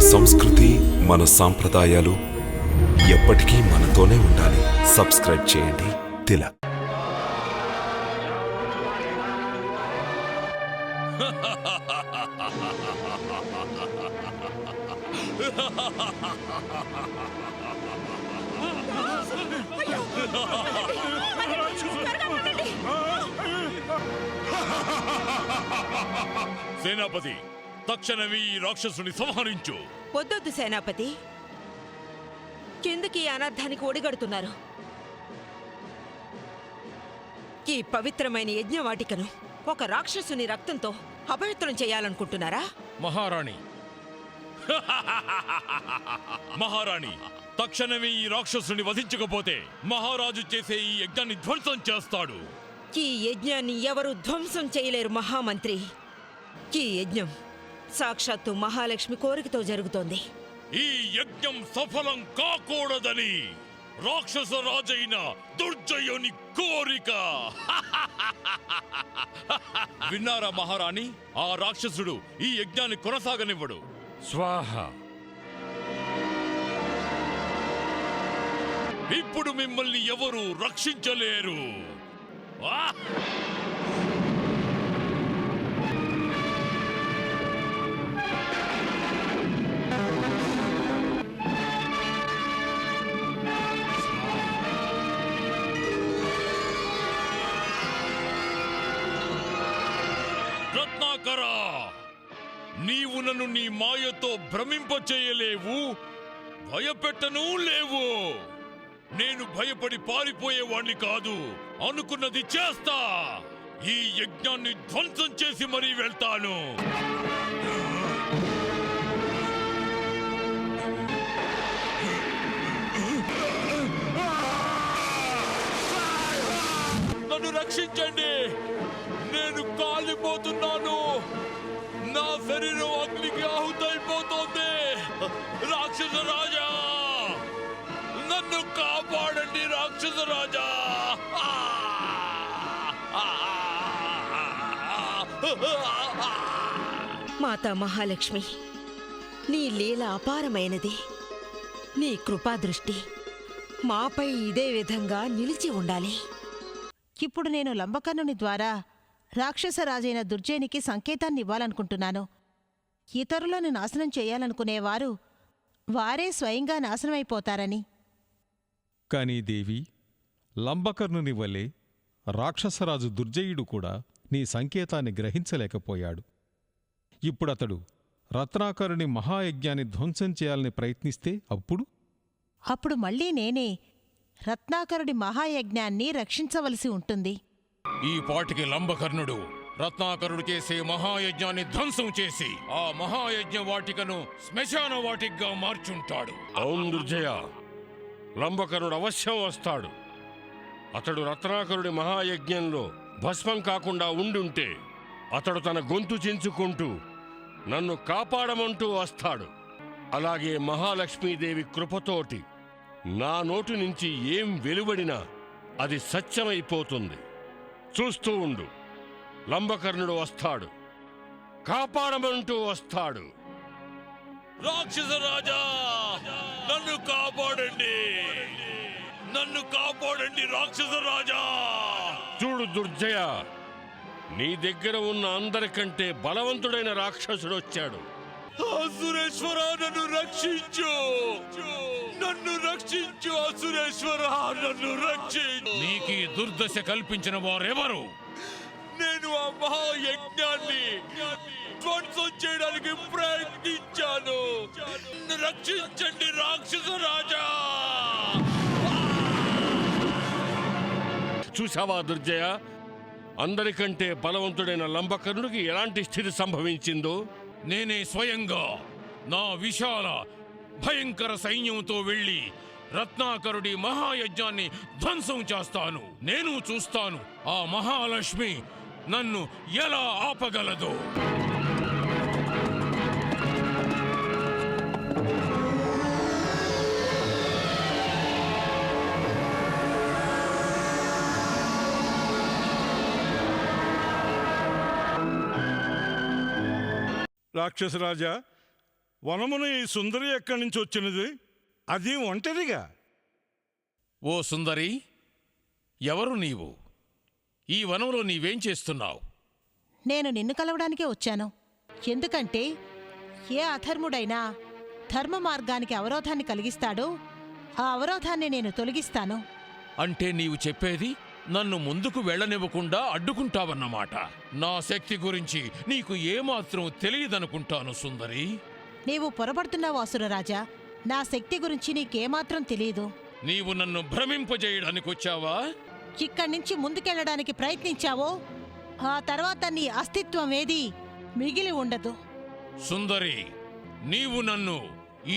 సంస్కృతి, మన సాంప్రదాయాలు ఎప్పటికీ మనతోనే ఉండాలి. సబ్స్క్రైబ్ చేయండి తిలక్. సేనాపతి, తక్షణమే ఈ రాక్షసుని సంహరించు. వద్దొద్దు సేనాపతి, కిందకి అనర్థానికి ఒడిగడుతున్నారు. ఈ పవిత్రమైన యజ్ఞవాటికను ఒక రాక్షసుని రక్తంతో అపవిత్రం చేయాలనుకుంటున్నారా? మహారాణి మహారాణి, తక్షణమే ఈ రాక్షసుని వధించకపోతే మహారాజు చేసే ఈ యజ్ఞాన్ని ధ్వంసం చేస్తాడు. ఈ యజ్ఞాన్ని ఎవరు ధ్వంసం చేయలేరు మహామంత్రి. ఈ యజ్ఞం సాక్షాత్తు మహాలక్ష్మి కోరికతో జరుగుతోంది. ఈ యజ్ఞం సఫలం కాకూడదని రాక్షస రాజైన దుర్జయుని కోరిక. విన్నారా మహారాణి? ఆ రాక్షసుడు ఈ యజ్ఞాన్ని కొనసాగనివ్వడు. స్వాహ. ఇప్పుడు మిమ్మల్ని ఎవరు రక్షించలేరు. రత్నాకరా, నీవు నన్ను నీ మాయతో భ్రమింపచేయలేవు, భయపెట్టను లేవు. నేను భయపడి పారిపోయేవాణ్ణి కాదు, అనుకున్నది చేస్తా. ఈ యజ్ఞాన్ని ధ్వంసం చేసి మరీ వెళ్తాను. నన్ను రక్షించండి, నేను కాలిపోతున్నాను. నా శరీరం అగ్నికి ఆహుతైపోతోంది. రాక్షస రాజా, నన్ను కాపాడండి రాక్షస రాజా. మాతా మహాలక్ష్మి, నీ లీల అపారమైనది. నీ కృపాదృష్టి మాపై ఇదే విధంగా నిలిచి ఉండాలి. ఇప్పుడు నేను లంబకర్ణుని ద్వారా రాక్షసరాజైన దుర్జయునికి సంకేతాన్ని ఇవ్వాలనుకుంటున్నాను. ఇతరులను నాశనం చేయాలనుకునేవారు వారే స్వయంగా నాశనమైపోతారని. కాని దేవి, లంబకర్ణుని వలె రాక్షసరాజు దుర్జయుడు కూడా నీ సంకేతాన్ని గ్రహించలేకపోయాడు. ఇప్పుడతడు రత్నాకరుని మహాయజ్ఞాన్ని ధ్వంసం చేయాలని ప్రయత్నిస్తే అప్పుడు మళ్ళీ నేనే రత్నాకరుడి మహాయజ్ఞాన్ని రక్షించవలసి ఉంటుంది. ఈ పాటికి లంబకర్ణుడు రత్నాకరుడు చేసే మహాయజ్ఞాన్ని ధ్వంసం చేసి ఆ మహాయజ్ఞ వాటికను శ్మశాన వాటికగా మార్చుంటాడు. అవును దుర్జయ, లంబకరుడు అవశ్యం వస్తాడు. అతడు రత్నాకరుడి మహాయజ్ఞంలో భస్మం కాకుండా ఉండుంటే అతడు తన గొంతు చించుకుంటూ నన్ను కాపాడమంటూ వస్తాడు. అలాగే మహాలక్ష్మీదేవి కృపతోటి నా నోటి నుంచి ఏం వెలువడినా అది సత్యమైపోతుంది. చూస్తూ ఉండు, లంబకర్ణుడు వస్తాడు, కాపాడమంటూ వస్తాడు. రాక్షస రాజా, నన్ను కాపాడండి, నన్ను కాపాడండి రాక్షస రాజా. చూడు దుర్జయ, నీ దగ్గర ఉన్న అందరికంటే బలవంతుడైన రాక్షసుడు వచ్చాడు. అసురేశ్వర, నన్ను రక్షించు, నన్ను రక్షించు అసురేశ్వర, నన్ను రక్షించు. నీకు దుర్దశ కల్పించిన వారెవరు? నేను ఆ మహాయజ్ఞాన్ని ధ్వంసం చేయడానికి ప్రయత్నించాను. రక్షించండి రాక్షస రాజా. చూసావా దుర్జయ, అందరికంటే బలవంతుడైన లంబకర్ణుడికి ఎలాంటి స్థితి సంభవించిందో. నేనే స్వయంగా నా విశాల భయంకర సైన్యంతో వెళ్ళి రత్నాకరుడి మహాయజ్ఞాన్ని ధ్వంసం చేస్తాను. నేను చూస్తాను ఆ మహాలక్ష్మి నన్ను ఎలా ఆపగలదు. రాక్షసరాజా, వనమున ఈ సుందరి ఎక్కడి నుంచి వచ్చినది? అది ఒంటరిగా. ఓ సుందరి, ఎవరు నీవు? ఈ వనంలో నీవేం చేస్తున్నావు? నేను నిన్ను కలవడానికే వచ్చాను. ఎందుకంటే ఏ అధర్ముడైనా ధర్మ మార్గానికి అవరోధాన్ని కలిగిస్తాడో ఆ అవరోధాన్ని నేను తొలగిస్తాను. అంటే నీవు చెప్పేది నన్ను ముందుకు వెళ్ళనివ్వకుండా అడ్డుకుంటావన్నమాట. నా శక్తి గురించి నీకు ఏమాత్రం తెలియదనుకుంటాను సుందరి. నీవు పొరపడుతున్నావు అసురరాజా. నా శక్తి గురించి నీకేమాత్రం తెలియదు. నీవు నన్ను భ్రమింపజేయడానికి వచ్చావా? ఇక్కడి నుంచి ముందుకెళ్లడానికి ప్రయత్నించావో ఆ తర్వాత నీ అస్తిత్వం ఏది మిగిలి ఉండదు. సుందరి, నీవు నన్ను,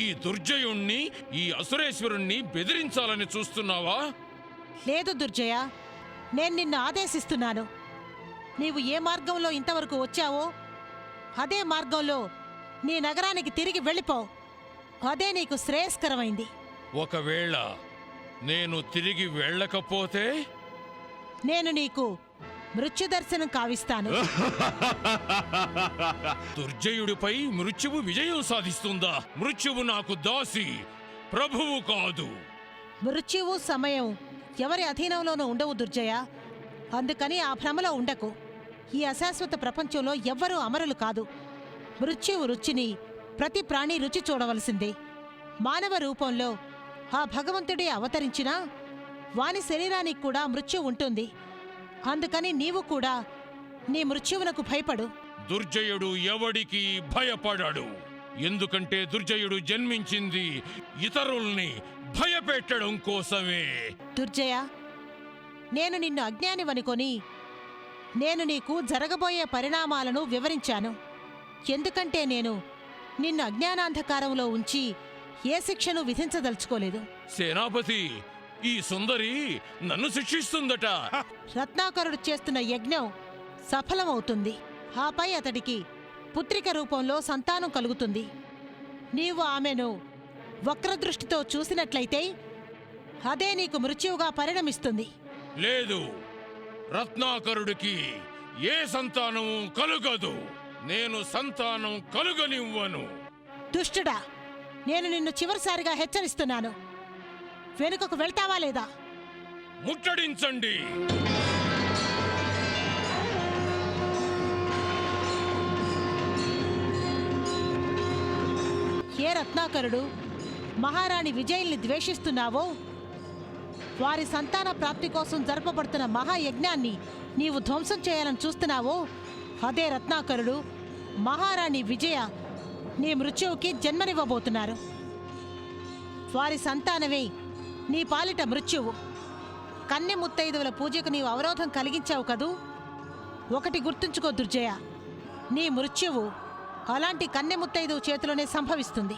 ఈ దుర్జయుణ్ణి, ఈ అసురేశ్వరుణ్ణి బెదిరించాలని చూస్తున్నావా? లేదు దుర్జయ, నేను నిన్ను ఆదేశిస్తున్నాను. నీవు ఏ మార్గంలో ఇంతవరకు వచ్చావో అదే మార్గంలో నీ నగరానికి తిరిగి వెళ్ళిపో. అదే నీకు శ్రేయస్కరమైంది. ఒకవేళ నేను తిరిగి వెళ్ళకపోతే? నేను నీకు మృత్యుదర్శనం కావిస్తాను. దుర్జయుడిపై మృత్యువు విజయం సాధిస్తుందా? మృత్యువు నాకు దాసి, ప్రభువు కాదు. మృత్యువు సమయం ఎవరి అధీనంలోనూ ఉండవు దుర్జయ. అందుకని ఆ భ్రమలో ఉండకు. ఈ అశాశ్వత ప్రపంచంలో ఎవ్వరూ అమరులు కాదు. మృత్యువు రుచిని ప్రతి ప్రాణి రుచి చూడవలసిందే. మానవ రూపంలో ఆ భగవంతుడే అవతరించినా వాని శరీరానికి కూడా మృత్యు ఉంటుంది. అందుకని నీవు కూడా నీ మృత్యువునకు భయపడు. దుర్జయుడు ఎవడికి భయపడాడు. ఎందుకంటే దుర్జయుడు జన్మించింది ఇతరుల్ని భయపెట్టడం కోసమే. దుర్జయ, నేను నిన్ను అజ్ఞానివనుకొని నేను నీకు జరగబోయే పరిణామాలను వివరించాను. ఎందుకంటే నేను నిన్ను అజ్ఞానాంధకారంలో ఉంచి ఏ శిక్షను విధించదలుచుకోలేదు. సేనాపతి, ఈ సుందరి నన్ను శిక్షిస్తుందట. రత్నాకరుడు చేస్తున్న యజ్ఞం సఫలమవుతుంది. ఆపై అతడికి పుత్రిక రూపంలో సంతానం కలుగుతుంది. నీవు ఆమెను వక్రదృష్టితో చూసినట్లయితే అదే నీకు మృత్యువుగా పరిణమిస్తుంది. లేదు, రత్నాకరుడికి ఏ సంతానము కలుగదు. నేను సంతానం కలుగనివ్వను. దుష్టుడా, నేను నిన్ను చివరిసారిగా హెచ్చరిస్తున్నాను. వెనుకకు వెళ్తావా లేదా? ముట్టడించండి. ఏ రత్నాకరుడు మహారాణి విజయుల్ని ద్వేషిస్తున్నావో వారి సంతాన ప్రాప్తి కోసం జరపబడుతున్న మహాయజ్ఞాన్ని నీవు ధ్వంసం చేయాలని చూస్తున్నావో అదే రత్నాకరుడు మహారాణి విజయ నీ మృత్యువుకి జన్మనివ్వబోతున్నారు. వారి సంతానమే నీ పాలిట మృత్యువు. కన్నె ముత్తైదువుల పూజకు నీవు అవరోధం కలిగించావు కదూ. ఒకటి గుర్తుంచుకో దుర్జయ, నీ మృత్యువు అలాంటి కన్నె ముత్తైదువు చేతిలోనే సంభవిస్తుంది.